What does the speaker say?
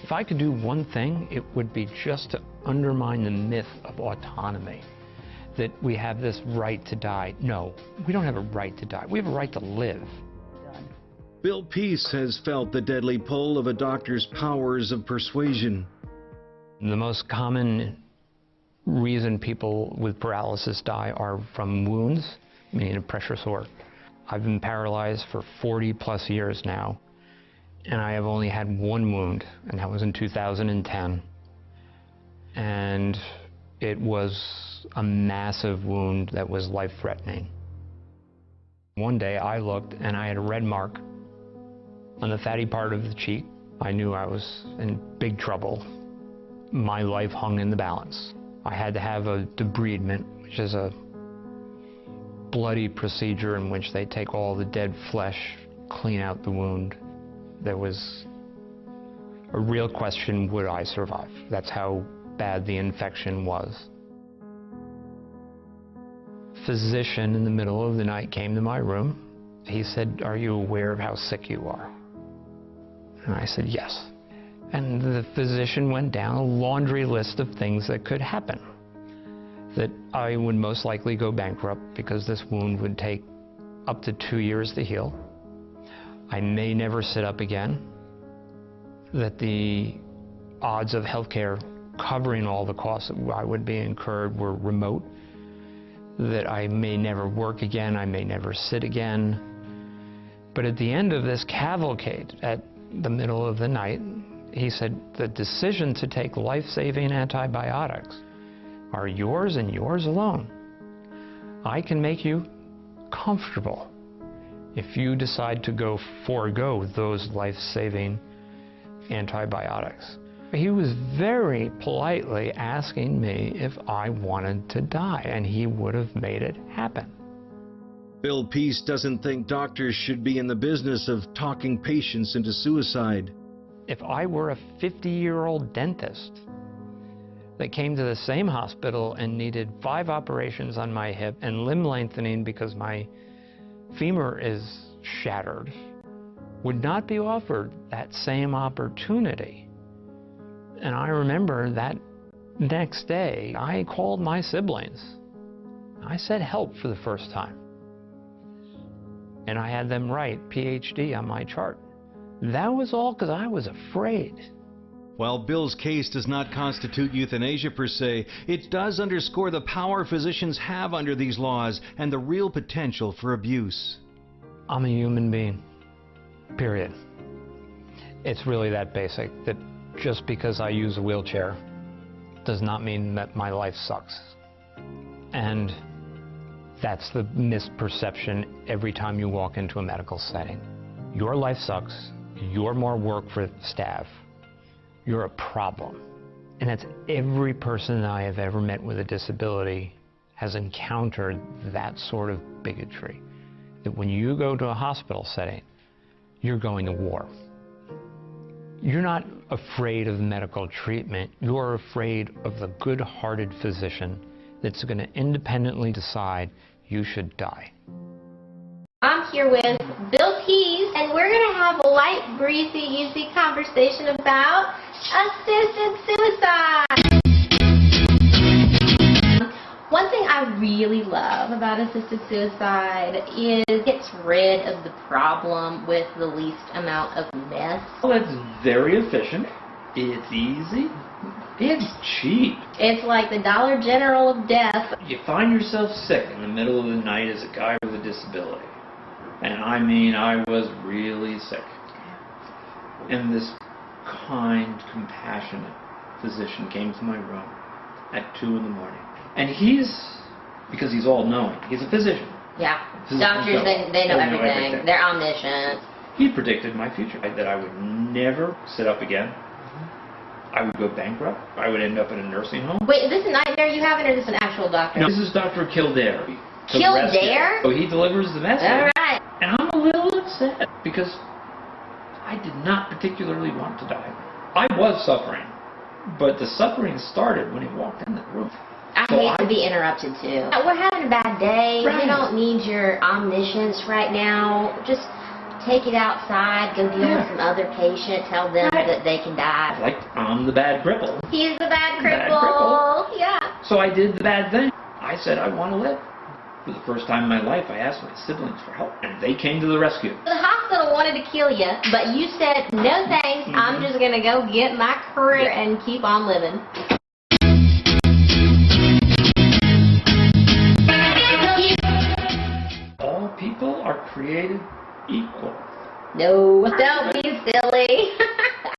If I could do one thing, it would be just to undermine the myth of autonomy, that we have this right to die. No, we don't have a right to die. We have a right to live. Bill Peace has felt the deadly pull of a doctor's powers of persuasion. The most common reason people with paralysis die are from wounds, meaning a pressure sore. I've been paralyzed for 40+ years now, and I have only had one wound, and that was in 2010. And it was a massive wound that was life-threatening. One day I looked and I had a red mark on the fatty part of the cheek. I knew I was in big trouble. My life hung in the balance. I had to have a debridement, which is a bloody procedure in which they take all the dead flesh, clean out the wound. There was a real question, would I survive? That's how bad the infection was. A physician in the middle of the night came to my room. He said, "Are you aware of how sick you are?" And I said, "Yes." And the physician went down a laundry list of things that could happen. That I would most likely go bankrupt because this wound would take up to 2 years to heal. I may never sit up again. That the odds of healthcare covering all the costs that I would be incurred were remote. That I may never work again, I may never sit again. But at the end of this cavalcade, at the middle of the night, he said, the decision to take life-saving antibiotics are yours and yours alone. I can make you comfortable if you decide to forego those life-saving antibiotics. He was very politely asking me if I wanted to die, and he would have made it happen. Bill Peace doesn't think doctors should be in the business of talking patients into suicide. If I were a 50-year-old dentist that came to the same hospital and needed 5 operations on my hip and limb lengthening because my femur is shattered, would not be offered that same opportunity. And I remember that next day, I called my siblings. I said help for the first time. And I had them write PhD on my chart. That was all because I was afraid. While Bill's case does not constitute euthanasia per se, it does underscore the power physicians have under these laws and the real potential for abuse. I'm a human being, period. It's really that basic, that just because I use a wheelchair does not mean that my life sucks. And that's the misperception every time you walk into a medical setting. Your life sucks, you're more work for staff, you're a problem. And that's every person that I have ever met with a disability has encountered that sort of bigotry. That when you go to a hospital setting, you're going to war. You're not afraid of medical treatment, you're afraid of the good-hearted physician that's going to independently decide you should die. I'm here with Bill Peace, and we're going to have a light, breezy, easy conversation about assisted suicide. One thing I really love about assisted suicide is it gets rid of the problem with the least amount of mess. Well, it's very efficient, it's easy, it's cheap. It's like the Dollar General of death. You find yourself sick in the middle of the night as a guy with a disability. And I mean, I was really sick. And this kind, compassionate physician came to my room at 2 in the morning. And because he's all-knowing, he's a physician. Yeah, Physicians doctors, they know everything. They're omniscient. He predicted my future, that I would never sit up again. I would go bankrupt. I would end up in a nursing home. Wait, is this a nightmare you have, or is this an actual doctor? No, this is Dr. Kildare. Kildare? So he delivers the message. All right. And I'm a little upset because I did not particularly want to die. I was suffering, but the suffering started when he walked in that room. I hate to be interrupted too. We're having a bad day. Right. We don't need your omniscience right now. Just take it outside, go deal with some other patient, tell them that they can die. Like, I'm the bad cripple. He's the bad Bad cripple. cripple. Yeah. So I did the bad thing. I said I want to live. For the first time in my life, I asked my siblings for help, and they came to the rescue. The hospital wanted to kill you, but you said, no thanks, I'm just going to go get my career and keep on living. All people are created equal. No, don't be silly.